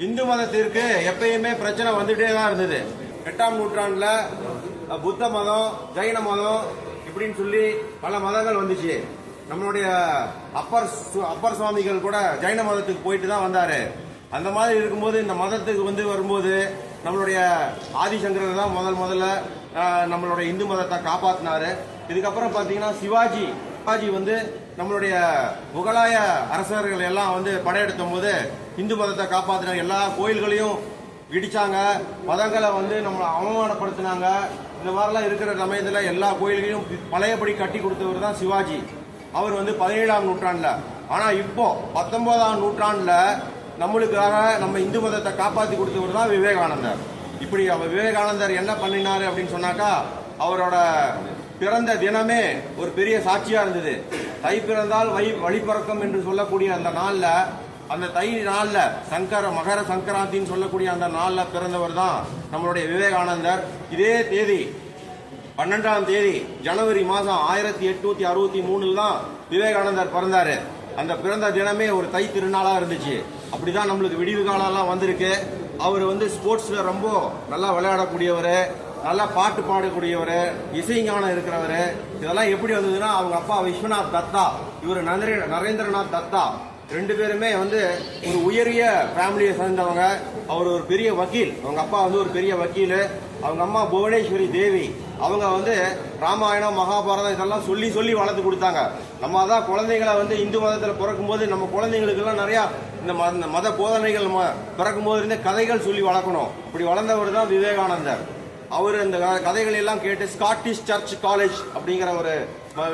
இந்து மதத்திற்கு எப்பயுமே பிரச்சனை வந்துட்டே தான் இருந்தது. 8ஆம் நூற்றாண்டுல புத்த மதம், ஜைன மதம் இப்படின்னு சொல்லி பல மதங்கள் வந்துச்சு. நம்மளுடைய அப்பர் சுவாமிகள் கூட ஜைன மதத்துக்கு போயிட்டு தான் வந்தாரு. அந்த மாதிரி இருக்கும்போது இந்த மதத்துக்கு வரும்போது நம்மளுடைய ஆதிசங்கரர் தான் முதல்ல நம்மளுடைய இந்து மதத்தை காப்பாத்தினாரு. இதுக்கப்புறம் பாத்தீங்கன்னா சிவாஜி நம்மளுடைய முகலாய அரசர்கள் எல்லாம் படையெடுத்தும் போது இந்து மதத்தை காப்பாத்தினாங்க. எல்லா கோயில்களையும் இடிச்சாங்க, மதங்களை நம்மளை அவமானப்படுத்தினாங்க. இந்த மாதிரிலாம் இருக்கிற சமயத்தில் எல்லா கோயில்களையும் பழையபடி கட்டி கொடுத்தவர் தான் சிவாஜி. அவர் 17ஆம் நூற்றாண்டுல. ஆனா இப்போ 19ஆம் நூற்றாண்டுல நம்மளுக்காக நம்ம இந்து மதத்தை காப்பாற்றி கொடுத்தவர் தான் விவேகானந்தர். இப்படி அவர் விவேகானந்தர் என்ன பண்ணினாரு அப்படின்னு சொன்னாக்கா, அவரோட பிறந்த தினமே ஒரு பெரிய சாட்சியா இருந்தது. தை பிறந்தால் வழிபிறக்கம் என்று சொல்லக்கூடிய அந்த நாள்ல, அந்த தை நாள்ல மகர சங்கராந்தின்னு சொல்லக்கூடிய அந்த நாள்ல பிறந்தவர் தான் நம்மளுடைய விவேகானந்தர். இதே தேதி 12ஆம் தேதி ஜனவரி மாதம் 1863 தான் விவேகானந்தர் பிறந்தாரு. அந்த பிறந்த தினமே ஒரு தை திருநாளா இருந்துச்சு. அப்படிதான் நம்மளுக்கு விடிவு காலம் வந்திருக்கு. அவர் ஸ்போர்ட்ஸ்ல ரொம்ப நல்லா விளையாடக்கூடியவர், நல்லா பாட்டு பாடக்கூடியவர், இசைஞானம் இருக்கிறவர். இதெல்லாம் எப்படி வந்ததுன்னா, அவங்க அப்பா விஸ்வநாத் தத்தா, இவர் நரேந்திரநாத் தத்தா, ரெண்டு பேருமே ஒரு உயரிய ஃபேமிலியை சேர்ந்தவங்க. அவர் ஒரு பெரிய வக்கீல். அவங்க அப்பா ஒரு பெரிய வக்கீல். அவங்க அம்மா புவனேஸ்வரி தேவி. அவங்க ராமாயணம், மகாபாரதம் இதெல்லாம் சொல்லி வளர்த்து கொடுத்தாங்க. நம்ம அதான் குழந்தைகளை இந்து மதத்தில் பிறக்கும் போது நம்ம குழந்தைங்களுக்கு எல்லாம் நிறைய இந்த மத போதனைகள் பிறக்கும் போது இருந்த கதைகள் சொல்லி வளர்க்கணும். இப்படி வளர்ந்தவர் தான் விவேகானந்தர். அவர் இந்த கதைகள் எல்லாம் கேட்டு ஸ்காட்டிஷ் சர்ச் காலேஜ் அப்படிங்கிற ஒரு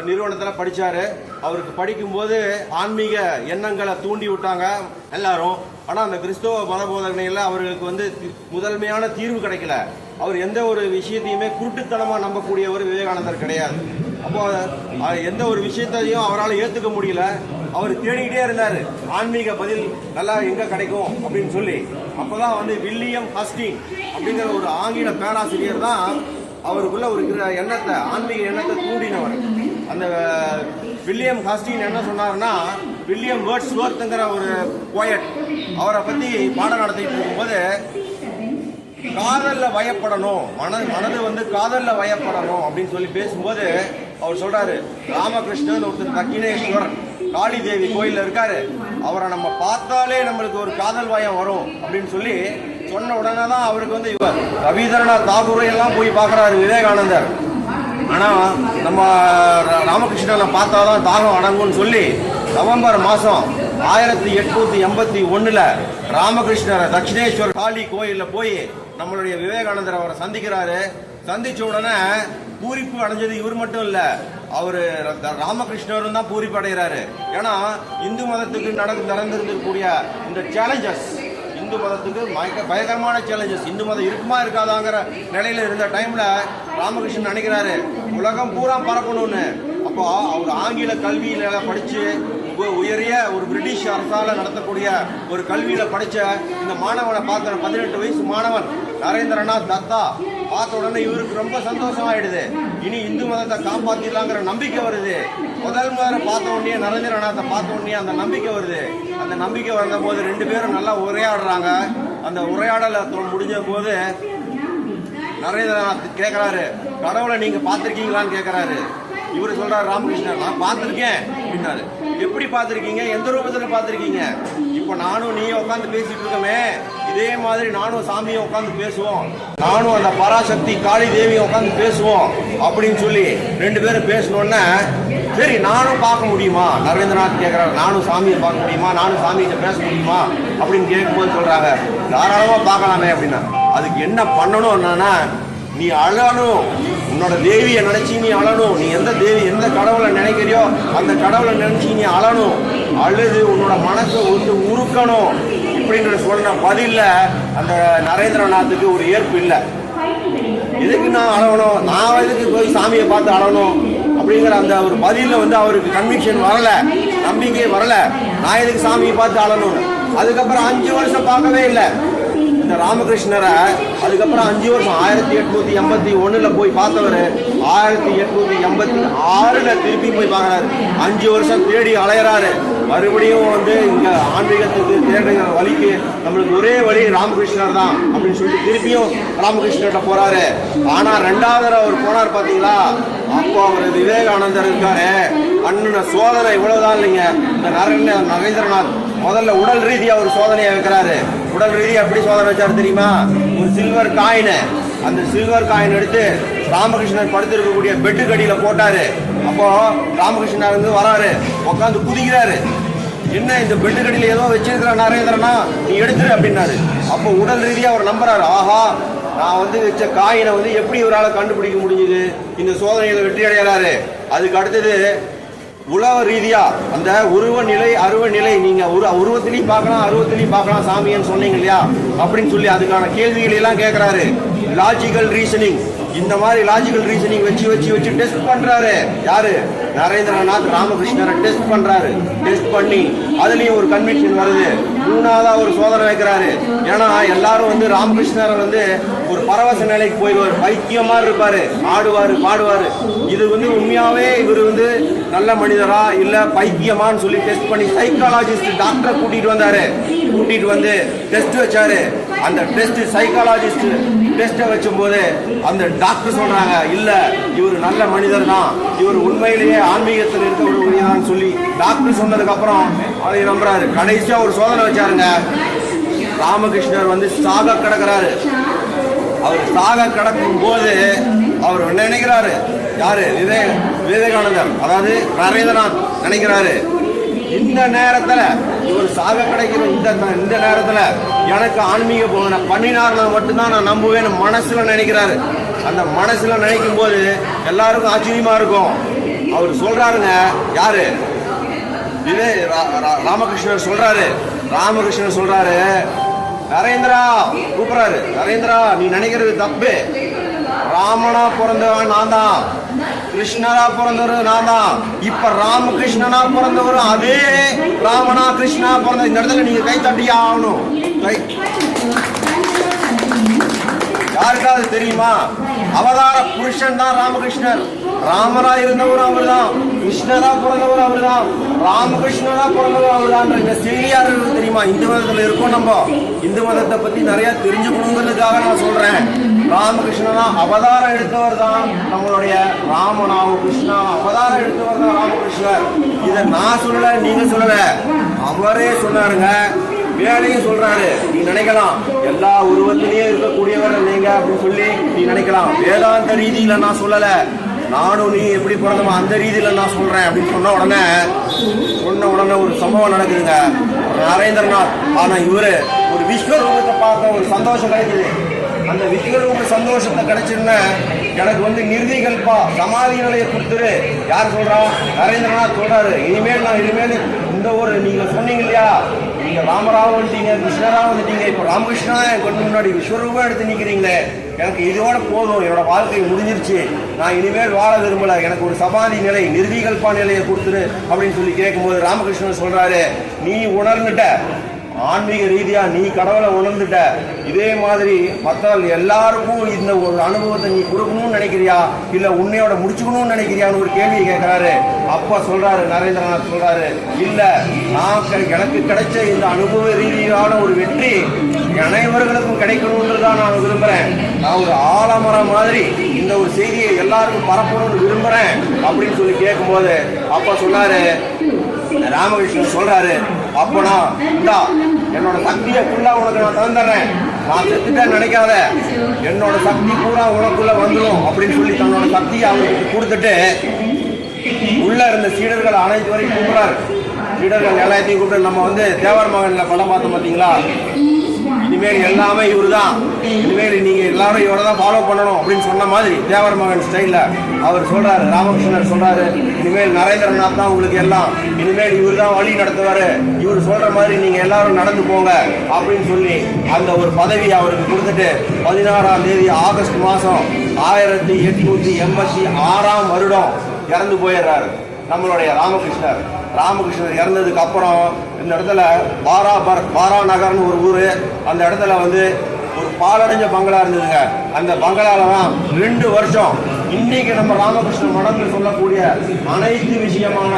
நிறுவனத்தில் படிச்சாரு. அவருக்கு படிக்கும்போது ஆன்மீக எண்ணங்களை தூண்டி விட்டாங்க எல்லாரும். ஆனா அந்த கிறிஸ்தவ மத போதனைகள்ல அவர்களுக்கு முதன்மையான தீர்வு கிடைக்கல. அவர் எந்த ஒரு விஷயத்தையுமே குருட்டுத்தனமா நம்பக்கூடியவர் விவேகானந்தர் கிடையாது. அப்போ எந்த ஒரு விஷயத்தையும் அவரால் ஏத்துக்க முடியல. அவர் தேடிக்கிட்டே இருந்தாரு ஆன்மீக பதில் நல்லா எங்க கிடைக்கும் அப்படின்னு சொல்லி. அப்பதான் வில்லியம் ஹஸ்டின் அப்படிங்கிற ஒரு ஆங்கில பேராசிரியர் தான் அவருக்குள்ள இருக்கிற எண்ணத்தை, ஆன்மீக எண்ணத்தை தூண்டினவர். அந்த வில்லியம் ஹஸ்டின் என்ன சொன்னார்னா, வில்லியம் வேர்ட்ஸ்வொர்த்ங்கிற ஒரு போயட், அவரை பத்தி பாடம் நடத்திட்டு இருக்கும்போது, காதல்ல வயப்படணும், மனது காதல்ல வயப்படணும் அப்படின்னு சொல்லி பேசும்போது அவர் சொல்றாரு, ராமகிருஷ்ணன் ஒருத்தர் தக்கினேஸ்வரன் காளி தேவி கோயில்ல இருக்காரு, அவரை நம்ம பார்த்தாலே நம்மளுக்கு ஒரு காதல் வயம் வரும் அப்படின்னு சொல்லி சொன்ன உடனே தான் அவருக்கு இவர் ரவீந்திரநாத் தாகூரை எல்லாம் போய் பார்க்கிறாரு விவேகானந்தர். ஆனா நம்ம ராமகிருஷ்ணனை பார்த்தாதான் தாகம் அடங்கும்னு சொல்லி நவம்பர் மாசம் 1881 ராமகிருஷ்ணரை தட்சிணேஸ்வர் காளி கோயில்ல போய் நம்மளுடைய விவேகானந்தர் அவரை சந்திக்கிறாரு. சந்திச்ச உடனே பூரிப்பு அடைஞ்சது இவர் மட்டும் இல்ல, அவரு ராமகிருஷ்ணரும் தான் பூரிப்பு அடைகிறாரு. ஏன்னா இந்து மதத்துக்கு நடந்திருக்கக்கூடிய இந்த சேலஞ்சஸ், இந்து மதத்துக்கு பயங்கரமான சேலஞ்சஸ், இந்து மதம் இருக்குமா இருக்காதாங்கிற நிலையில இருந்த டைம்ல ராமகிருஷ்ணன் நினைக்கிறாரு உலகம் பூரா பரப்பணும்னு. அப்போ அவர் ஆங்கில கல்வியில படிச்சு உயரிய ஒரு பிரிட்டிஷ் அரசால நடத்தக்கூடிய ஒரு கல்வியில படிச்ச இந்த மாணவனை பார்த்த 18 வயசு மாணவன் நரேந்திரநாத் தத்தா பார்த்த உடனே இவருக்கு ரொம்ப சந்தோஷம் ஆயிடுது. இனி இந்து மதத்தை காப்பாத்திடலாங்கிற நம்பிக்கை வருது. முதல் பார்த்த உடனே நரேந்திரநாத்தை பார்த்த உடனே அந்த நம்பிக்கை வருது. அந்த நம்பிக்கை வந்த போது ரெண்டு பேரும் நல்லா உரையாடுறாங்க. அந்த உரையாடல முடிஞ்ச போது நரேந்திரநாத் கேட்கிறாரு, கடவுளை நீங்க பார்த்திருக்கீங்களான்னு கேட்கிறாரு. இவரு சொல்றாரு ராமகிருஷ்ணன், நான் பார்த்திருக்கேன் அப்படின்னாரு. எப்படி பார்த்திருக்கீங்க, எந்த ரூபத்துல பார்த்திருக்கீங்க? இப்ப நானும் நீயும் உட்காந்து பேசிட்டு இருக்கோமே, இதே மாதிரி நானும் சாமியும் உட்காந்து பேசுவோம், நானும் அந்த பராசக்தி காளி தேவியும் உட்காந்து பேசுவோம் அப்படின்னு சொல்லி ரெண்டு பேரும் பேசணும்னா, சரி நானும் பார்க்க முடியுமா? நரேந்திரநாத் கேட்கிறாரு, நானும் சாமியை பார்க்க முடியுமா, நானும் சாமிகிட்ட பேச முடியுமா அப்படின்னு கேட்கும்போது சொல்றாங்க, தாராளமா பார்க்கலாமே அப்படின்னா. அதுக்கு என்ன பண்ணணும் என்னன்னா, நீ அழணும், உன்னோட தேவியை நினைச்சு நீ அழணும். நீ எந்த கடவுளை நினைக்கிறியோ அந்த கடவுளை நினைச்சு நீ அழணும். அழுது உன்னோட மனசை உருக்கணும் இப்படின்ற சொன்ன பதில்ல அந்த நரேந்திரநாத்துக்கு ஒரு ஏற்பு இல்லை. எதுக்கு நான் அழகணும், நான் எதுக்கு போய் சாமியை பார்த்து அழணும் அப்படிங்கிற அந்த ஒரு பதில அவருக்கு கன்விக்ஷன் வரல, நம்பிக்கை வரல. நான் எதுக்கு சாமியை பார்த்து அழணும். அதுக்கப்புறம் 5 வருஷம் பார்க்கவே இல்லை. இந்த ராமகிருஷ்ணரை அதுக்கப்புறம் 5 வருஷம் 1881 போய் பார்த்தவர் 1886 திருப்பி போய் பார்க்கறாரு. 5 வருஷம் தேடி அலையறாரு. மறுபடியும் வந்து இங்க ஆன்மீகத்துக்கு தேடுற வழிக்கு நம்மளுக்கு ஒரே வழி ராமகிருஷ்ணர் தான் அப்படின்னு சொல்லிட்டு திருப்பியும் ராமகிருஷ்ணர்கிட்ட போறாரு. ஆனா 2வது அவர் போனார் பாத்தீங்களா, அப்போ அவர் விவேகானந்தர் இருக்காரு. அண்ணன் சோதனை இவ்வளவுதான் இல்லைங்க. இந்த நரேந்திரநாத் முதல்ல உடல் ரீதியா ஒரு சோதனையை வைக்கிறாரு. உடல் ரீதியா எப்படி சோதனை வச்சாரு தெரியுமா? ஒரு சில்வர் காயின், அந்த சில்வர் காயின் எடுத்து ராமகிருஷ்ணன் படுத்திருக்கக்கூடிய பெட்டு கடியில போட்டாரு. அப்போ ராமகிருஷ்ணன் வந்து வராரு, உட்காந்து குதிக்கிறாரு. என்ன இந்த பெட்டு கடியில ஏதோ வச்சிருக்கிற நரேந்திரனா, நீ எடுத்துரு அப்படின்னாரு. அப்போ உடல் ரீதியா அவர் நம்புறாரு, ஆஹா நான் வந்து வச்ச காயினை வந்து எப்படி இவரால் கண்டுபிடிக்க முடியுது, இந்த சோதனையில வெற்றி அடைகிறாரு. அதுக்கு அடுத்தது உலக ரீதியா அந்த உருவ நிலை அருவ நிலை, நீங்க உருவத்திலையும் பார்க்கலாம் அருவத்திலையும் பார்க்கலாம் சாமின்னு சொன்னீங்க இல்லையா, அப்படின்னு சொல்லி அதுக்கான கேள்விகள் எல்லாம் கேட்கிறாரு. லாஜிக்கல் ரீசனிங், இந்த மாதிரி லாஜிக்கல் ரீசனிங் வச்சு டெஸ்ட் பண்றாரு. யாரு? நரேந்திரநாத் ராமகிருஷ்ணரை டெஸ்ட் பண்றாரு. டெஸ்ட் பண்ணி அதுலயும் ஒரு கன்விக்ஷன் வருது. 3வதா ஒரு சோதனை வைக்கிறாரு. ஏன்னா எல்லாரும் வந்து ராமகிருஷ்ணரை வந்து ஒரு பரவச நிலைக்கு போயிடுவார், பைத்தியம் மாதிரி இருப்பாரு, ஆடுவாரு பாடுவாரு. இது வந்து உண்மையாவே இவர் வந்து நல்ல மனிதரா இல்ல பைத்தியமான்னு சொல்லி டெஸ்ட் பண்ணி சைக்காலஜிஸ்ட் டாக்டரை கூட்டிட்டு வந்தாரு. கூட்டிட்டு வந்து டெஸ்ட் வச்சாரு. அந்த டெஸ்ட் சைக்காலஜிஸ்ட் டெஸ்ட்டை வச்சும் போது அந்த டாக்டர் சொல்றாங்க, இல்ல இவர் நல்ல மனிதர் தான், இவர் உண்மையிலேயே ஆன்மீகத்தில் இருக்கக்கூடியதான் சொல்லி டாக்டர் சொன்னதுக்கு அப்புறம் அதை நம்புறாரு. கடைசியா ஒரு சோதனை வச்சாருங்க. ராமகிருஷ்ணர் வந்து சாக கிடக்கிறாரு. அவர் சாக கிடக்கும் போது அவர் என்ன நினைக்கிறாரு? யாரு? விவேகானந்தர், அதாவது நரேந்திரநாத் நினைக்கிறாரு, இந்த நேரத்துல இவர் சாக கிடைக்கிற இந்த நேரத்துல எனக்கு ஆன்மீக போதனை பண்ணினார்னா மட்டும்தான் நான் நம்புவேன்னு மனசுல நினைக்கிறாரு. அந்த மனசுல நினைக்கும் போது எல்லாருக்கும் ஆச்சரியமா இருக்கும். அவர் சொல்றாருங்க, யாரு? ராமகிருஷ்ணர் சொல்றாரு. ராமகிருஷ்ணர் சொல்றாரு, நரேந்திரா கூப்பிடுறாரு, நரேந்திரா நீ நினைக்கிறது தப்பு. ராமனா பிறந்தவன் நான் தான், கிருஷ்ணரா பிறந்தவர் நான் தான். இப்ப ராமகிருஷ்ணனா பிறந்தவர் அதே ராமனா கிருஷ்ணா பிறந்த இந்த இடத்துல நீங்க கை தட்டியா ஆகணும். யாருக்காவது தெரியுமா? அவதார புருஷன் தான் ராமகிருஷ்ணர். ராமரா இருந்தவர் அவர் தான், கிருஷ்ணரா பிறந்தவர் அவர் தான், ராமகிருஷ்ணரா பிறந்தவர் அவர் தான். இந்த செய்தியார் தெரியுமா? இந்து மதத்துல இருக்கோம். நம்ம இந்து மதத்தை பத்தி நிறைய தெரிஞ்சுக்கணுங்கிறதுக்காக நான் சொல்றேன். ராமகிருஷ்ணனா அவதாரம் எடுத்தவர் தான் நம்மளுடைய ராமனாவும், கிருஷ்ணா அவதாரம் எடுத்தவர் தான் ராமகிருஷ்ணர். இதை நான் சொல்லல, நீங்க சொல்லல, அவரே சொன்னாருங்க. வேலையும் சொல்றாரு. நீ நினைக்கலாம் எல்லா உருவத்திலேயே இருக்கக்கூடியவர் நீங்க அப்படின்னு சொல்லி நீ நினைக்கலாம். வேதாந்த ரீதியில நான் சொல்லல, நானும் நீ எப்படி பிறந்தமோ அந்த ரீதியில நான் சொல்றேன் அப்படின்னு சொன்ன உடனே ஒரு சம்பவம் நடக்குதுங்க. நரேந்திரநாத் ஆனா இவரு ஒரு விஸ்வரூபத்தை பார்த்த ஒரு சந்தோஷம் கிடைக்குது. அந்த விஸ்வரூப சந்தோஷத்தை கிடைச்சிருந்தா எனக்கு வந்து நிர்விகல்பா சமாதி நிலையை கொடுத்துரு. யார் சொல்றா? நரேந்திரநாத் சொல்றாரு. இனிமேல் இந்த ஒரு நீங்க சொன்னீங்க இல்லையா, நீங்க ராமராவும் வந்துட்டீங்க, கிருஷ்ணராவும் வந்துட்டீங்க, இப்ப ராமகிருஷ்ணா என் கண்ணு முன்னாடி விஸ்வரூபம் எடுத்து நிக்கிறீங்களே, எனக்கு இதோட போதும், என்னோட வாழ்க்கை முடிஞ்சிருச்சு, நான் இனிமேல் வாழ விரும்பல, எனக்கு ஒரு சமாதி நிலை நிர்விகல்பா நிலையை கொடுத்துரு அப்படின்னு சொல்லி கேட்கும்போது ராமகிருஷ்ணன் சொல்றாரு, நீ உணர்ந்துட்ட, ஆன்மீக ரீதியா நீ கடவுளை உணர்ந்துட்ட, இதே மாதிரி மற்றவர்கள் எல்லாருக்கும் இந்த ஒரு அனுபவத்தை நீ கொடுக்கணும்னு நினைக்கிறியா இல்ல உன்னையோட முடிச்சுக்கணும்னு நினைக்கிறியான்னு ஒரு கேள்வி கேட்கிறாரு. அப்ப சொல்றாரு நரேந்திரநாத் சொல்றாரு, இல்ல நான் எனக்கு கிடைச்ச இந்த அனுபவ ரீதியான ஒரு வெற்றி அனைவர்களுக்கும் கிடைக்கணும்ன்றதான் நான் விரும்புறேன். நான் ஒரு ஆலமரம் மாதிரி இந்த ஒரு செய்தியை எல்லாருக்கும் பரப்பணும்னு விரும்புறேன் அப்படின்னு சொல்லி கேட்கும்போது அப்ப சொன்னாரு ராமகிருஷ்ணன் சொல்றாரு, அப்பனா இந்தா என்னோட சக்தியை ஃபுல்லா உனக்கு நான் தந்துடுறேன், நான் செத்துட்டேன்னு நினைக்காத, என்னோட சக்தி பூரா உனக்குள்ள வந்துடும் அப்படின்னு சொல்லி தன்னோட சக்தியை அவங்களுக்கு கொடுத்துட்டு உள்ள இருந்த சீடர்கள் அனைத்து வரைக்கும் கூப்பிடுறாரு. சீடர்கள் எல்லாத்தையும் கூப்பிட்டு, நம்ம வந்து தேவர் மகன்ல படம் பார்த்தோம் பார்த்தீங்களா, இனிமேல் எல்லாமே இவரு தான், இனிமேல் நீங்க எல்லாரும் இவரை தான் ஃபாலோ பண்ணணும் அப்படின்னு சொன்ன மாதிரி தேவர் மகன் ஸ்டைல்ல அவர் சொல்றாரு, ராமகிருஷ்ணர் சொல்றாரு, இனிமேல் நரேந்திரநாத் தான் உங்களுக்கு எல்லாம், இனிமேல் இவர் தான் வழி நடத்துவாரு, இவர் சொல்ற மாதிரி நீங்க எல்லாரும் நடந்து போங்க அப்படின்னு சொல்லி அந்த ஒரு பதவி அவருக்கு கொடுத்துட்டு 16ஆம் தேதி ஆகஸ்ட் மாசம் 1886 வருடம் இறந்து போயிடுறாரு நம்மளுடைய ராமகிருஷ்ணர். ராமகிருஷ்ணர் இறந்ததுக்கு அப்புறம் இந்த இடத்துல பாரா நகர்னு ஒரு ஊரு, அந்த இடத்துல வந்து ஒரு பாலடைஞ்ச பங்களா இருந்ததுங்க. அந்த பங்களால தான் 2 வருஷம் இன்னைக்கு நம்ம ராமகிருஷ்ண மடத்தில் சொல்லக்கூடிய அனைத்து விஷயமான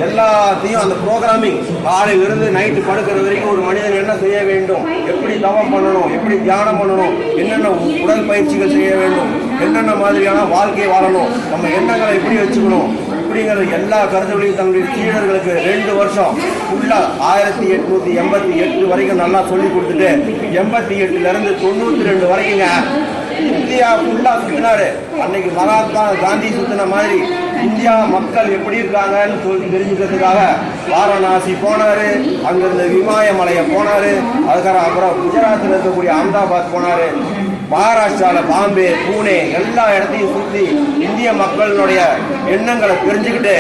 எல்லாத்தையும் அந்த ப்ரோக்ராமிங் காலையில இருந்து நைட்டு படுக்கிற வரைக்கும் ஒரு மனிதன் என்ன செய்ய வேண்டும், எப்படி தவம் பண்ணணும், எப்படி தியானம் பண்ணணும், என்னென்ன உடல் பயிற்சிகள் செய்ய வேண்டும், என்னென்ன மாதிரியான வாழ்க்கை வாழணும், நம்ம எண்ணங்களை எப்படி வச்சுக்கணும் இப்படிங்கிற எல்லா கருத்துக்களையும் தங்களுடைய சீடர்களுக்கு 2 வருஷம் ஃபுல்லா 1888 வரைக்கும் நல்லா சொல்லி கொடுத்துட்டு 88ல இருந்து 92 வரைக்குங்க இந்தியா ஃபுல்லா சுத்தினாரு. அன்னைக்கு மகாத்மா காந்தி சுத்தின மாதிரி இந்தியா மக்கள் எப்படி இருக்காங்கன்னு சொல்லி தெரிஞ்சுக்கிறதுக்காக வாரணாசி போனாரு, அங்கிருந்து விமாயமலையை போனாரு, அப்புறம் குஜராத்தில் இருக்கக்கூடிய அகமதாபாத் போனாரு, மகாராஷ்டிரால பாம்பே, பூனே எல்லா இடத்தையும் சுற்றி இந்திய மக்களுடைய எண்ணங்களை தெரிஞ்சுக்கிட்டு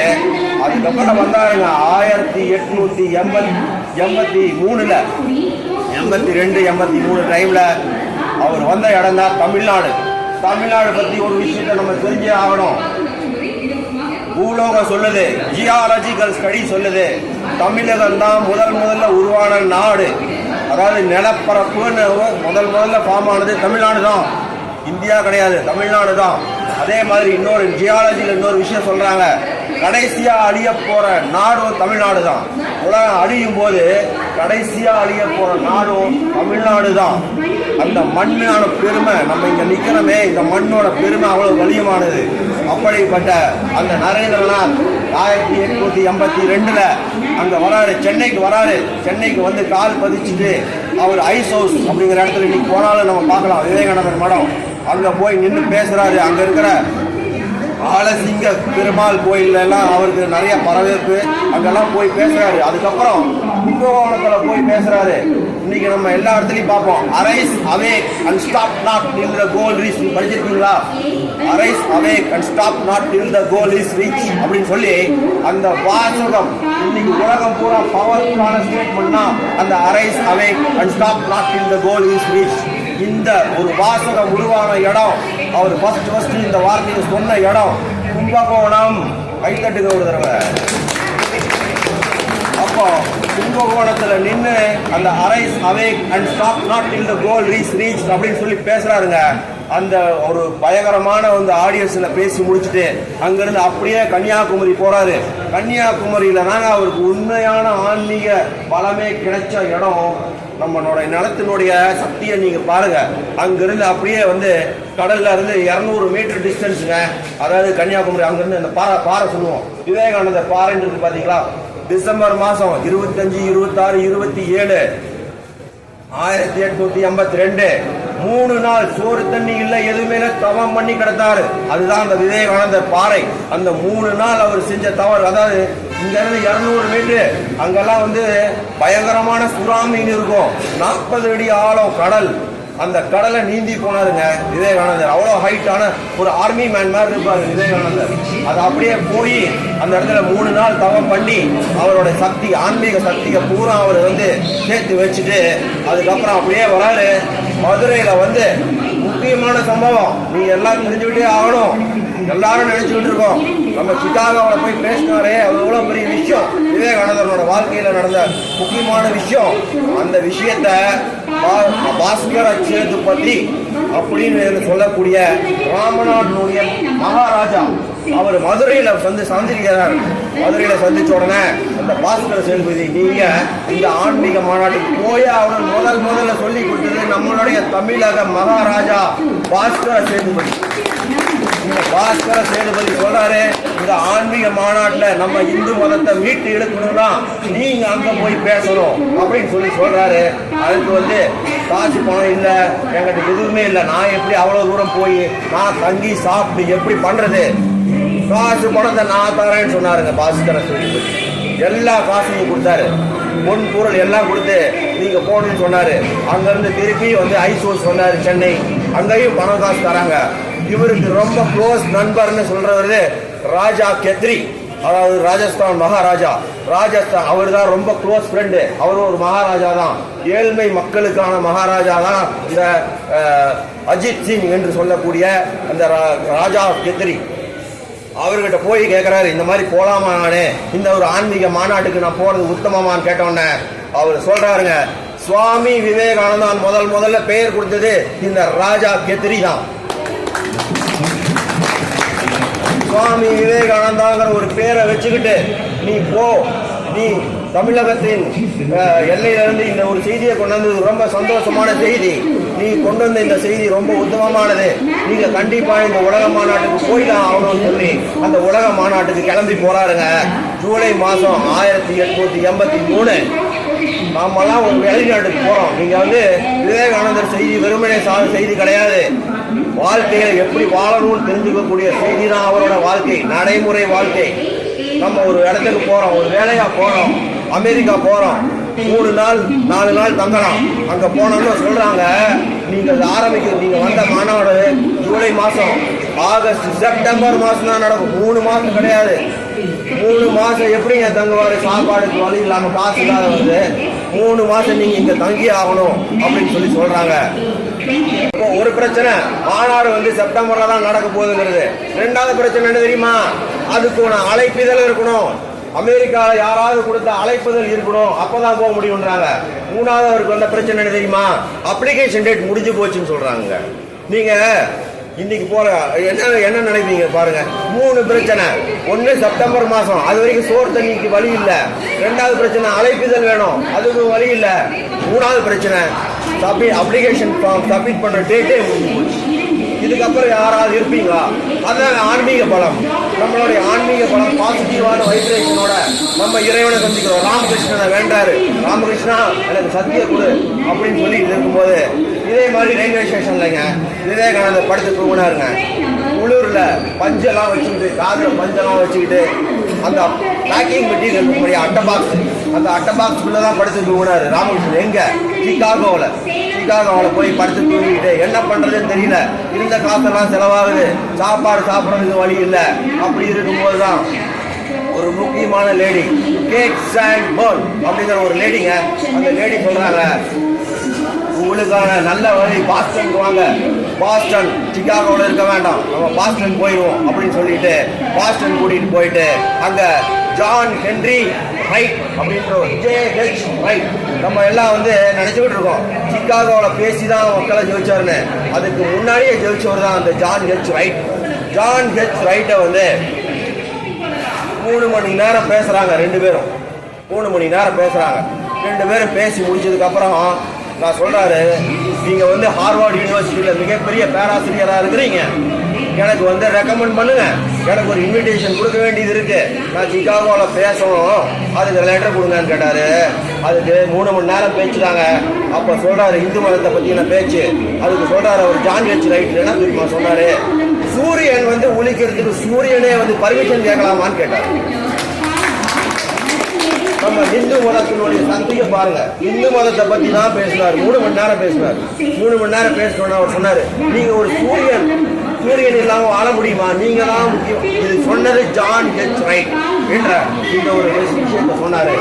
அதுக்கப்புறம் வந்தாருங்க. 1883ல 82 83 டைம்ல அவர் வந்த இடம் தான் தமிழ்நாடு. தமிழ்நாடு பத்தி ஒரு விஷயத்தை நம்ம தெரிஞ்சே ஆகணும். பூலோகம் சொல்லுது, ஜியாலஜிக்கல் ஸ்டடி சொல்லுது, தமிழகம் தான் முதல்ல உருவான நாடு. அதாவது நிலப்பரப்புன்னு முதல்ல ஃபார்ம் ஆனது தமிழ்நாடு தான், இந்தியா கிடையாது, தமிழ்நாடு தான். அதே மாதிரி இன்னொரு ஜியாலஜியில் இன்னொரு விஷயம் சொல்றாங்க, கடைசியா அழிய போற நாடும் தமிழ்நாடு தான். உலகம் அழியும் போது கடைசியா அழிய போற நாடும் தமிழ்நாடு தான். அந்த மண்ணான பெருமை, நம்ம இங்க நிக்கிறோமே, இந்த மண்ணோட பெருமை அவ்வளவு வலியமானது. அப்படிப்பட்ட அந்த நரேந்திரநாத் 1882ல அங்க வராரு, சென்னைக்கு வராரு. சென்னைக்கு வந்து கால் பதிச்சுட்டு அவர் ஐஸ் ஹவுஸ் அப்படிங்கிற இடத்துல இன்னைக்கு போனாலும் நம்ம பார்க்கலாம், விவேகானந்தர் மடம். அங்க போய் நின்று பேசுறாரு. அங்க இருக்கிற ஆலசிங்க பெருமாள் கோயில்ல எல்லாம் அவருக்கு நிறைய வரவேற்பு, அங்கெல்லாம் போய் பேசுறாரு. அதுக்கப்புறம் கும்பகோணத்துல போய் பேசுறாரு. இன்னைக்கு நம்ம எல்லா இடத்துலயும் பார்ப்போம், arise awake and stop not till the goal reach. படிச்சிருக்கீங்களா? Arise awake and stop not till the goal is reach அப்படின்னு சொல்லி அந்த வாசகம் இன்னைக்கு உலகம் பூரா பவர்ஃபுல்லான ஸ்டேட்மெண்ட்னா அந்த arise awake and stop not till the goal is reach. இந்த ஒரு வாசகம் உருவான இடம், அவர் ஃபர்ஸ்ட் இந்த வார்த்தையை சொன்ன இடம் கும்பகோணம். கைத்தட்டுக்க ஒரு தடவை. அப்போ கும்பகோணத்துல நின்று அந்த arise awake and stop not till the goal reach அப்படின்னு சொல்லி பேசுறாருங்க. அந்த ஒரு பயங்கரமான வந்து ஆடியன்ஸ்ல பேசி முடிச்சுட்டு அங்கிருந்து அப்படியே கன்னியாகுமரி போறாரு. கன்னியாகுமரியில தாங்க அவருக்கு உண்மையான ஆன்மீக பலமே கிடைச்ச இடம். நம்மளோட நிலத்தினுடைய சக்தியை நீங்க பாருங்க. அங்கிருந்து அப்படியே வந்து கடல்ல இருந்து 200 மீட்டர் டிஸ்டன்ஸுங்க. அதாவது கன்னியாகுமரி அங்கிருந்து அந்த பாறை சொல்லுவோம், விவேகானந்தர் பாறைன்னு இருக்கு பாத்தீங்களா. டிசம்பர் மாசம் 25, 26, 27 1882 3 நாள் சோறு தண்ணி இல்ல, எதுவுமே தவம் பண்ணி கிடந்தாரு. அதுதான் அந்த விவேகானந்தர் பாறை. அந்த 3 நாள் அவர் செஞ்ச தவறு, அதாவது இங்க இருந்து 200 மீட்டர் அங்கெல்லாம் வந்து பயங்கரமான சுறாமீன் இருக்கும், 40 அடி ஆழம் கடல். அந்த கடலை நீந்தி போனாருங்க விவேகானந்தர். அவ்வளோ ஹைட்டான ஒரு ஆர்மி மேன் மாதிரி இருப்பாரு விவேகானந்தர். அது அப்படியே போய் அந்த இடத்துல 3 நாள் தவம் பண்ணி அவரோட சக்தி, ஆன்மீக சக்தியை பூரா அவர் வந்து சேர்த்து வச்சுட்டு அதுக்கப்புறம் அப்படியே வராரு. மதுரையில வந்து முக்கியமான சம்பவம், நீங்க எல்லாம் தெரிஞ்சுக்கிட்டே ஆகணும். எல்லாரும் நினைச்சுக்கிட்டு இருக்கோம், நம்ம சிகாகோவில் போய் பேசினாரே, அது எவ்வளவு பெரிய விஷயம், விவேகானந்தரோட வாழ்க்கையில நடந்த முக்கியமான விஷயம். அந்த விஷயத்த பாஸ்கர சேதுபதி அப்படின்னு சொல்லக்கூடிய ராமநாதனுடைய மகாராஜா அவர் மதுரையில சந்திக்கிறார். மதுரையில சந்திச்ச உடனே அந்த பாஸ்கர சேதுபதி, நீங்க இந்த ஆன்மீக மாநாட்டுக்கு போய் அவர் முதல்ல சொல்லி கொடுத்தது நம்மளுடைய தமிழக மகாராஜா பாஸ்கர சேதுபதி. பாஸ்கர சேதுபதி சொல்றாரு, இந்த ஆன்மீக மாநாட்டுல நம்ம இந்து மதத்தை மீட்டு எடுக்கணும்னா நீங்க அங்க போய் பேசணும் அப்படின்னு சொல்லி சொல்றாரு. அதுக்கு வந்து காசு பணம் இல்ல, என்கிட்ட எதுவுமே இல்லை, நான் எப்படி அவ்வளவு தூரம் போய் நான் தங்கி சாப்பிட்டு எப்படி பண்றது, காசு பணத்தை நான் தரேன்னு சொன்னாருங்க பாஸ்கர சேதுபதி. எல்லா காசையும் கொடுத்தாரு, பொன் பொருள் எல்லாம் கொடுத்து நீங்க போகணும்னு சொன்னாரு. அங்க இருந்து திருப்பி வந்து ஐஸ் ஹவுஸ் சொன்னாரு சென்னை, அங்கேயும் பணம் காசு தராங்க. இவருக்கு ரொம்ப க்ளோஸ் நண்பர்னு சொல்றவரு ராஜா கெத்ரி, அதாவது ராஜஸ்தான் மகாராஜா. ராஜஸ்தான் அவர் தான் ரொம்ப க்ளோஸ் ஃப்ரெண்டு, அவரும் ஒரு மகாராஜா தான், ஏழ்மை மக்களுக்கான மகாராஜா தான் இந்த அஜித் சிங் என்று சொல்லக்கூடிய அந்த ராஜா கெத்ரி. அவர்கிட்ட போய் கேட்கிறாரு, இந்த மாதிரி போலாமா, நானே இந்த ஒரு ஆன்மீக மாநாட்டுக்கு நான் போறது உத்தமமான்னு கேட்டோன்னே அவர் சொல்றாருங்க, சுவாமி விவேகானந்தான் முதல்ல பெயர் கொடுத்தது இந்த ராஜா கெத்ரி தான். சுவாமி விவேகானந்தாங்கிற ஒரு பேரை வச்சுக்கிட்டு நீ தமிழகத்தின் எல்லையிலிருந்து இந்த ஒரு செய்தியை கொண்டு வந்தது ரொம்ப சந்தோஷமான செய்தி. நீ கொண்டு வந்த இந்த செய்தி ரொம்ப உத்தமமானது. நீங்க கண்டிப்பா இந்த உலக மாநாட்டுக்கு போய்தான் ஆகணும்னு சொல்லி அந்த உலக மாநாட்டுக்கு கிளம்பி போறாருங்க. ஜூலை மாதம் 1883 நாமெல்லாம் ஒரு வெளிநாட்டுக்கு போறோம். நீங்க விவேகானந்தர் செய்தி வெறுமனே செய்தி கிடையாது, வாழ்க்கையில எப்படி வாழணும்னு தெரிஞ்சுக்கக்கூடிய செய்தி தான் அவரோட வாழ்க்கை, நடைமுறை வாழ்க்கை. நம்ம ஒரு இடத்துக்கு போறோம், ஒரு வேலையா போறோம், அமெரிக்கா போறோம், 3 நாள் 4 நாள் தங்கலாம். அங்க போனோம்னு சொல்றாங்க, நீங்க வந்த மாநாடு ஜூலை மாசம், ஆகஸ்ட் செப்டம்பர் மாசம் தான் நடக்கும். 3 மாசம் கிடையாது. 3 மாசம் எப்படிங்க தங்குவாரு? சாப்பாடுக்கு வழி இல்லாம காசு இல்லாத வருது. 3 மாசம் நீங்க இங்க தங்கி ஆகணும் அப்படின்னு சொல்றாங்க. இப்போ ஒரு பிரச்சனை, மாநாடு செப்டம்பர்ல தான் நடக்க போகுதுங்கிறது. 2வது பிரச்சனை என்ன தெரியுமா? அதுக்கு அழைப்பிதழ் இருக்கணும். அமெரிக்கால யாராவது கொடுத்த அழைப்புதல் இருக்கணும், அப்பதான் போக முடியும்ன்றாங்க. 3வது அவருக்கு வந்த பிரச்சனை என்ன தெரியுமா? அப்ளிகேஷன் டேட் முடிஞ்சு போச்சுன்னு சொல்றாங்க. நீங்க இன்னைக்கு போற என்ன நினைப்பீங்க பாருங்க. 3 பிரச்சனை. 1 செப்டம்பர் மாசம், அது வரைக்கும் சோறு தண்ணிக்கு வழி இல்ல. 2வது பிரச்சனை அழைப்பிதழ் வேணும், அதுக்கு வழி இல்ல. 3வது பிரச்சனை அப்ளிகேஷன் ஃபார்ம் சப்மிட் பண்ற டேட்டே முடிஞ்சு போச்சு. இதுக்கப்புறம் யாராவது இருப்பீங்களா? அதான் ஆன்மீக பலம். நம்மளுடைய ஆன்மீக பலம் பாசிட்டிவான வைப்ரேஷனோட நம்ம இறைவனை சந்திக்கிறோம். ராமகிருஷ்ணனை வேண்டாரு, ராமகிருஷ்ணா எனக்கு சத்திய கொடு அப்படின்னு சொல்லி இருக்கும்போது இதே மாதிரி ரயில்வே ஸ்டேஷன்லங்க விவேகானந்தர் படுத்து தூங்கினாருங்க. குளிர்ல பஞ்செல்லாம் வச்சுக்கிட்டு, காதுல பஞ்செல்லாம் வச்சுக்கிட்டு, அந்த பேக்கிங் மெட்டீரியல் இருக்கக்கூடிய அட்டை பாக்ஸ், அந்த அட்டை பாக்ஸ்குள்ளதான் படுத்து தூங்கினாரு ராமகிருஷ்ணன். எங்க? சிகாகோவில் போய் படுத்து தூங்கிட்டு என்ன பண்றதுன்னு தெரியல. இருந்த காசெல்லாம் செலவாகுது, சாப்பாடு சாப்பிட்றதுக்கு வழி இல்லை. அப்படி இருக்கும்போதுதான் ஒரு முக்கியமான லேடி, கேக் சாண்ட்பர்ன் அப்படிங்கிற ஒரு லேடிங்க, அந்த லேடி சொல்றாங்க, உங்களுக்கான நல்ல வழி பாஸ்டனுக்கு வாங்க. பாஸ்டன், சிகாகோவில் இருக்க வேண்டாம், நம்ம பாஸ்டன் போயிடுவோம் அப்படின்னு சொல்லிட்டு பாஸ்டன் கூட்டிட்டு போயிட்டு அங்க ஜான் ஹென்றி ரைட் அப்படின்ற JH ரைட், நம்ம எல்லாம் நினைச்சுக்கிட்டு இருக்கோம் சிகாகோவில் பேசிதான் மக்களை ஜெயிச்சாருன்னு. அதுக்கு முன்னாடியே ஜெயிச்சவர் தான் அந்த John H right. John H ரைட்டை 3 மணி நேரம் பேசுறாங்க 2 பேரும். 3 மணி நேரம் பேசுறாங்க 2 பேரும். பேசி முடிச்சதுக்கு அப்புறம் நான் சொல்றாரு, நீங்க ஹார்வர்ட் யூனிவர்சிட்டியில மிகப்பெரிய பேராசிரியரா இருக்கிறீங்க, எனக்கு ரெக்கமெண்ட் பண்ணுங்க, எனக்கு ஒரு இன்விடேஷன் கொடுக்க வேண்டியது இருக்கு, நான் சிகாகோவில் பேசணும், அதுக்கு லெட்டர் கொடுங்கன்னு கேட்டாரு. அதுக்கு 3 மணி நேரம் பேச்சுட்டாங்க. அப்ப சொல்றாரு இந்து மதத்தை பத்தின பேச்சு. அதுக்கு சொல்றாரு அவர் ஜான் H ரைட் என்ன தெரியுமா சொன்னாரு? சூரியன் ஒளிக்கிறதுக்கு சூரியனே பர்மிஷன் கேட்கலாமான்னு கேட்டாரு. நம்ம இந்து மதத்தினுடைய சக்தியை பாருங்க. இந்து மதத்தை பத்தி தான் பேசினார். 3 மணி நேரம் பேசினார். 3 மணி நேரம் பேசணும்னு அவர் சொன்னாரு, நீங்க ஒரு சூரியன் இல்லாம வாழ முடியுமா? நீங்க தான் முக்கியம். இது சொன்னது ஜான் H ரைட் என்ற இந்த ஒரு விஷயத்தை சொன்னாரு.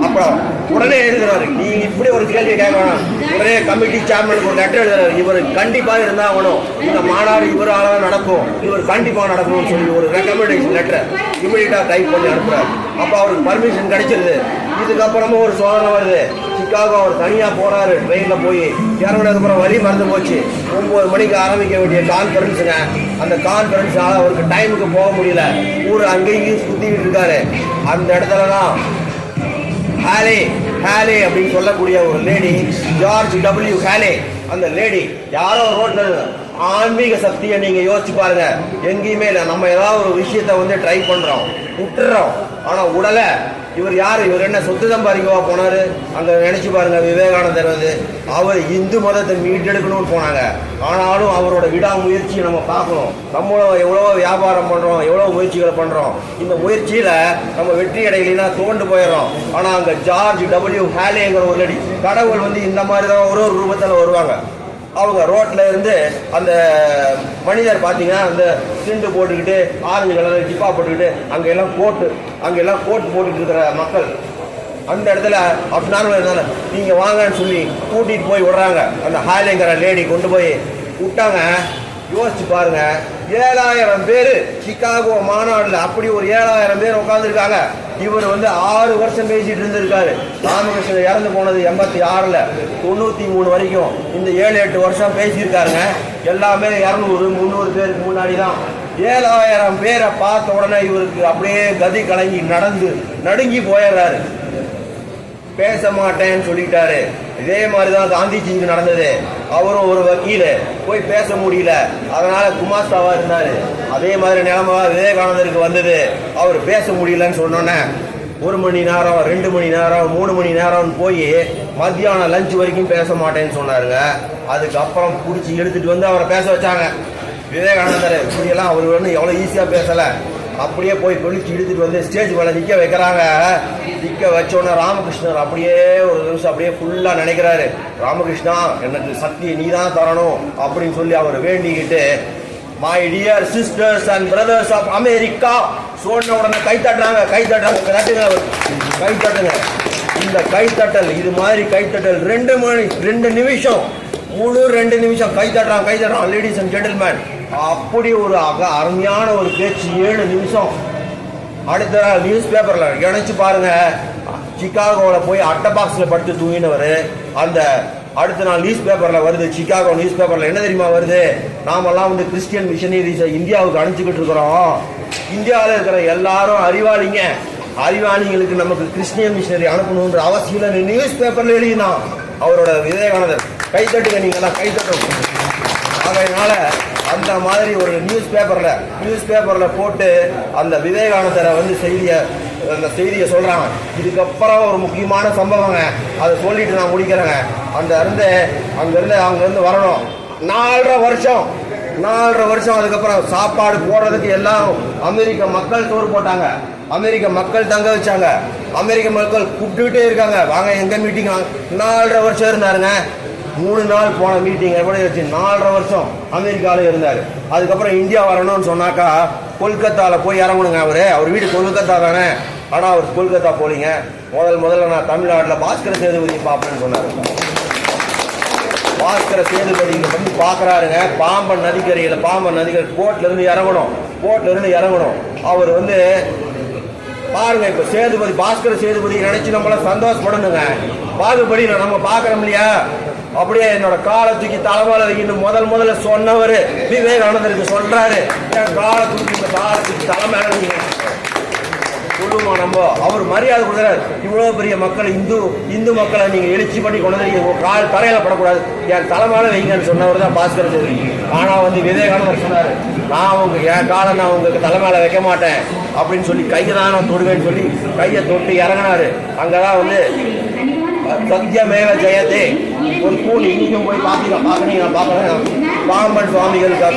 அப்புறம் உடனே எழுதுறாரு, நீங்க இப்படி ஒரு கேள்வி கேட்கணும். உடனே கமிட்டி சேர்மனுக்கு ஒரு லெட்டர் எழுதுறாரு, இவர் கண்டிப்பா இருந்தா ஆகணும், இந்த மாநாடு இவரால நடக்கும், இவர் கண்டிப்பா நடக்கணும்னு சொல்லி ஒரு ரெக்கமெண்டேஷன் லெட்டர் இமீடியட்டா டைப் பண்ணி அனுப்புறாரு. அப்ப அவருக்கு பர்மிஷன் கிடைச்சிருது. இதுக்கப்புறமும் ஒரு சோதனை வருது. சிகாகோ அவர் தனியா போறாரு, ட்ரெயின்ல போய் இறங்கினதுக்கு அப்புறம் வழி மறந்து போச்சு. 9 மணிக்கு ஆரம்பிக்க வேண்டிய கான்ஃபரன்ஸுங்க. அந்த கான்ஃபரன்ஸ்னால அவருக்கு டைமுக்கு போக முடியல. ஊர் அங்கேயும் சுத்திக்கிட்டு இருக்காரு. அந்த இடத்துலதான் ஹேலே அப்படின்னு சொல்லக்கூடிய ஒரு லேடி, ஜார்ஜ் W ஹேலே, அந்த லேடி யாரோ ரோட்ல ஆன்மீக சக்தியை நீங்க யோசிச்சு பாருங்க. எங்கேயுமே இல்லை. நம்ம ஏதாவது ஒரு விஷயத்த ட்ரை பண்றோம், விட்டுறோம், ஆனா உடல. இவர் யாரு? இவர் என்ன சொத்து சம்பாதிக்கவா போனாரு? அங்க நினைச்சு பாருங்க. விவேகானந்தர் அவர் இந்து மதத்தை மீட்டெடுக்கணும்னு போனாங்க. ஆனாலும் அவரோட விடாமுயற்சியை நம்ம பார்க்கணும். நம்ம எவ்வளவோ வியாபாரம் பண்றோம், எவ்வளவு முயற்சிகளை பண்றோம். இந்த முயற்சியில நம்ம வெற்றி அடையலைன்னா தோண்டு போயிடுறோம். ஆனா அங்க ஜார்ஜ் W ஹேலேங்கிற ஒரு லேடி, கடவுள் இந்த மாதிரி தான் ஒரு ரூபத்துல வருவாங்க. அவங்க ரோட்ல இருந்து அந்த மனிதர் பார்த்தீங்கன்னா அந்த சிண்டு போட்டுக்கிட்டு, ஆரஞ்சு கலர் ஜிப்பா போட்டுக்கிட்டு, அங்கெல்லாம் கோட்டு போட்டுக்கிட்டு இருக்கிற மக்கள் அந்த இடத்துல அப்படினாலும் இருந்தாலும் நீங்க வாங்கன்னு சொல்லி கூட்டிட்டு போய் விடுறாங்க. அந்த ஹாலேங்கிற லேடி கொண்டு போய் விட்டாங்க. யோசிச்சு பாருங்க, 7000 பேர் சிகாகோ மாநாடுல அப்படி ஒரு 7000 பேர் உட்கார்ந்துருக்காங்க. இவர் 6 வருஷம் பேசிட்டு இருந்திருக்காரு. ராமகிருஷ்ணன் இறந்து போனது 86ல, 93 வரைக்கும் இந்த 7-8 வருஷம் பேசியிருக்காருங்க. எல்லாமே 200-300 பேருக்கு முன்னாடி தான். 7000 பேரை பார்த்த உடனே இவருக்கு அப்படியே கதி கலங்கி நடுங்கி போயிடுறாரு. பேச மாட்டேன்னு சொல்லிட்டாரு. இதே மாதிரிதான் காந்திஜிக்கு நடந்தது. அவரும் ஒரு வக்கீல், போய் பேச முடியல, அதனால குமாஸ்தாவா இருந்தாரு. அதே மாதிரி நிலைமை விவேகானந்தருக்கு வந்தது. அவர் பேச முடியலன்னு சொன்னோன்னே 1 மணி நேரம், 2 மணி நேரம், 3 மணி நேரம் போய் மத்தியானம் லஞ்ச் வரைக்கும் பேச மாட்டேன்னு சொன்னாருங்க. அதுக்கப்புறம் பிடிச்சி எடுத்துட்டு அவரை பேச வச்சாங்க. விவேகானந்தர் இப்படியெல்லாம் அவர் எவ்வளோ ஈஸியாக பேசலை. அப்படியே போய் பொழிச்சு இழுத்துட்டு ஸ்டேஜ் மேலே நிற்க வைக்கிறாங்க. நிற்க வச்சோன்னே ராமகிருஷ்ணர் அப்படியே ஒரு நிமிஷம் அப்படியே ஃபுல்லாக நினைக்கிறாரு. ராமகிருஷ்ணா, எனக்கு சக்தியை நீ தான் தரணும் அப்படின்னு சொல்லி அவர் வேண்டிக்கிட்டு, my dear sisters and brothers of America சொன்ன உடனே கை தட்டுறாங்க. கை தட்டுங்க. இந்த கைத்தட்டல், இது மாதிரி கைத்தட்டல் 2 நிமிஷம், முழு 2 நிமிஷம் கை தட்டுறான். லேடிஸ் அண்ட் ஜென்டில்மேன், அப்படி ஒரு அருமையான ஒரு பேச்சு. 7 நிமிஷம். அடுத்த நாள் நியூஸ் பேப்பர்ல இணைச்சு பாருங்க. சிகாகோவில் போய் அட்டை பாக்ஸில் படுத்து தூங்கினவர் அந்த அடுத்த நாள் நியூஸ் பேப்பர்ல வருது. சிகாகோ நியூஸ் பேப்பர்ல என்ன தெரியுமா வருது? நாமெல்லாம் கிறிஸ்டியன் மிஷனரிஸை இந்தியாவுக்கு அனுப்பிச்சுக்கிட்டு இருக்கிறோம். இந்தியாவில் இருக்கிற எல்லாரும் அறிவாளிங்களுக்கு நமக்கு கிறிஸ்டியன் மிஷனரி அனுப்பணுன்ற அவசியம் இல்லை. நியூஸ் பேப்பர்ல எழுதினான் அவரோட விவேகானந்தர். கைத்தட்டுங்க, நீங்கெல்லாம் கைத்தட்டும். அதனால அந்த மாதிரி ஒரு நியூஸ் பேப்பர்ல போட்டு அந்த விவேகானந்தரை அந்த செய்தியை சொல்றாங்க. இதுக்கப்புறம் ஒரு முக்கியமான சம்பவங்க, அதை சொல்லிட்டு நான் முடிக்கிறேங்க. அங்கிருந்து வரணும் 4.5 வருஷம். அதுக்கப்புறம் சாப்பாடு போடுறதுக்கு எல்லாம் அமெரிக்க மக்கள் சோறு போட்டாங்க. அமெரிக்க மக்கள் தங்க வச்சாங்க. அமெரிக்க மக்கள் கூப்பிட்டுக்கிட்டே இருக்காங்க, வாங்க எங்க மீட்டிங். 4.5 வருஷம் இருந்தாருங்க. 3 நாள் போன மீட்டிங் எப்படி வச்சு 4.5 வருஷம் அமெரிக்காவில் இருந்தார். அதுக்கப்புறம் இந்தியா வரணும்னு சொன்னாக்கா கொல்கத்தாவில் போய் இறங்கணுங்க. அவர் வீடு கொல்கத்தா தானே. ஆனால் அவர் கொல்கத்தா போலிங்க. முதல்ல நான் தமிழ்நாட்டில் பாஸ்கர சேதுபதி பார்ப்பேன்னு சொன்னார். பாஸ்கர சேதுபதி பார்க்குறாருங்க. பாம்பன் நதிக்கரை போட்ல இருந்து இறங்கணும். அவர் பாருங்க, இப்ப பாஸ்கர சேதுபதி நினைச்சு நம்மள சந்தோஷப்படணுங்க. பாகுபடி நம்ம பார்க்கறோம் இல்லையா? அப்படியே என்னோட காலை தூக்கி தலைமையில வைக்கணும் முதல்ல சொன்னவர் விவேகானந்தருக்கு சொல்றாரு, என் காலை தூக்கி தலைமையில வைங்க சொல்லுமா. நம்ம அவர் மரியாதை கொடுக்குறாரு. இவ்வளவு பெரிய மக்கள், இந்து மக்களை நீங்க எழுச்சி பண்ணி கொண்டு கால் தரையில படக்கூடாது, என் தலைமையில வைங்கன்னு சொன்னவர் தான் பாஸ்கர சேதுபதி. ஆனா விவேகானந்தர் சொன்னாரு, என் காலை நான் உங்களுக்கு தலைமையில வைக்க மாட்டேன் அப்படின்னு சொல்லி கையை தான் நான் தொடுவேன்னு சொல்லி கையை தொட்டு இறங்கினாரு. அங்கதான் சத்தியமேவ ஜெயதே ஒரு கூண் இன்னைக்கும் போய் பார்க்கறேன். பாம்பன் சுவாமிகளுக்கு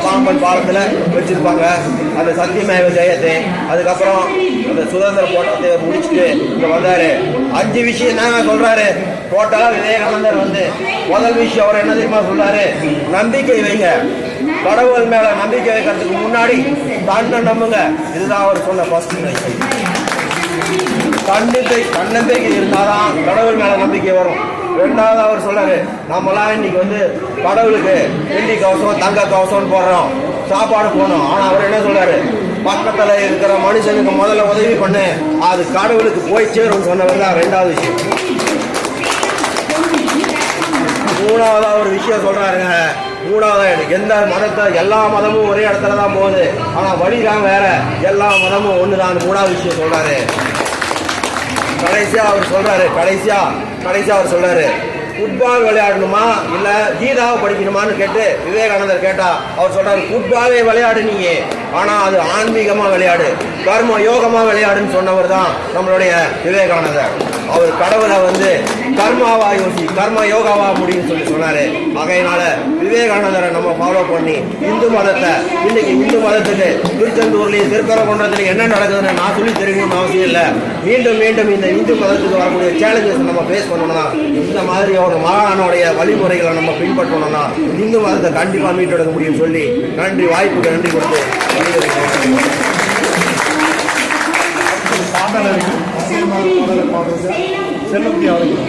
பாம்பன் பாலத்துல வச்சிருப்பாங்க அந்த சத்தியமேவ ஜெயதே. அதுக்கப்புறம் அந்த சுதந்திர போராட்டத்தை முடிச்சுட்டு இங்க வந்தாரு. 5 விஷயம் தாங்க சொல்றாரு டோட்டலா விவேகானந்தர். முதல் விஷயம் அவர் என்ன தெரியுமா சொல்றாரு? நம்பிக்கை வைங்க. கடவுள் மேல நம்பிக்கை வைக்கிறதுக்கு முன்னாடி தன்னை நம்புங்க. இதுதான் அவர் சொன்ன ஃபர்ஸ்ட். தன்னம்பிக்கை இருந்தாதான் கடவுள் மேல நம்பிக்கை வரும். 2வது அவர் சொல்றாரு, நம்மளாம் இன்னைக்கு கடவுளுக்கு வெள்ளி கவசம் தங்க கவசம் போடுறோம், சாப்பாடு போனோம். ஆனா அவர் என்ன சொல்றாரு? பக்கத்துல இருக்கிற மனுஷனுக்கு முதல்ல உதவி பண்ணு, அது கடவுளுக்கு போய் சேரும் சொன்னவர் தான் 2வது விஷயம். 3வது ஒரு விஷயம் சொல்றாருங்க. 3வது எந்த மதத்தை, எல்லா மதமும் ஒரே இடத்துல தான் போகுது, ஆனா வழிதான் வேற, எல்லா மதமும் ஒண்ணுதான். 3வது விஷயம் சொல்றாரு. கடைசியா அவர் சொல்றாரு, ஃபுட்பால் விளையாடணுமா இல்ல கீதாவை படிக்கணுமான்னு கேட்டு விவேகானந்தர் கேட்டா அவர் சொல்றாரு, ஃபுட்பாலே விளையாடு நீங்க, ஆனா அது ஆன்மீகமா விளையாடு, கர்ம யோகமா விளையாடுன்னு சொன்னவர் தான் நம்மளுடைய விவேகானந்தர். அவர் கடவுளை கர்மாவா கர்ம யோகாவா முடியும்னு சொல்லி சொன்னாரு. ஆகையினால விவேகானந்தரை நம்ம ஃபாலோ பண்ணி இந்து மதத்தை, இன்னைக்கு இந்து மதத்துக்கு திருச்செந்தூர்லயும் திருப்பரங்குன்றத்துல என்ன நடக்குதுன்னு நான் சொல்லி தெரியணும்னு அவசியம் இல்லை. மீண்டும் இந்த இந்து மதத்துக்கு வரக்கூடிய சேலஞ்சஸ் நம்ம ஃபேஸ் பண்ணணும்னா, இந்த மாதிரி ஒரு மகானுடைய வழிமுறைகளை நம்ம பின்பற்றணும்னா இந்து மதத்தை கண்டிப்பா மீட்டெடுக்க முடியும் சொல்லி நன்றி, வாய்ப்புக்கு நன்றி கொடுத்து செல்லுபடி அவர்கள்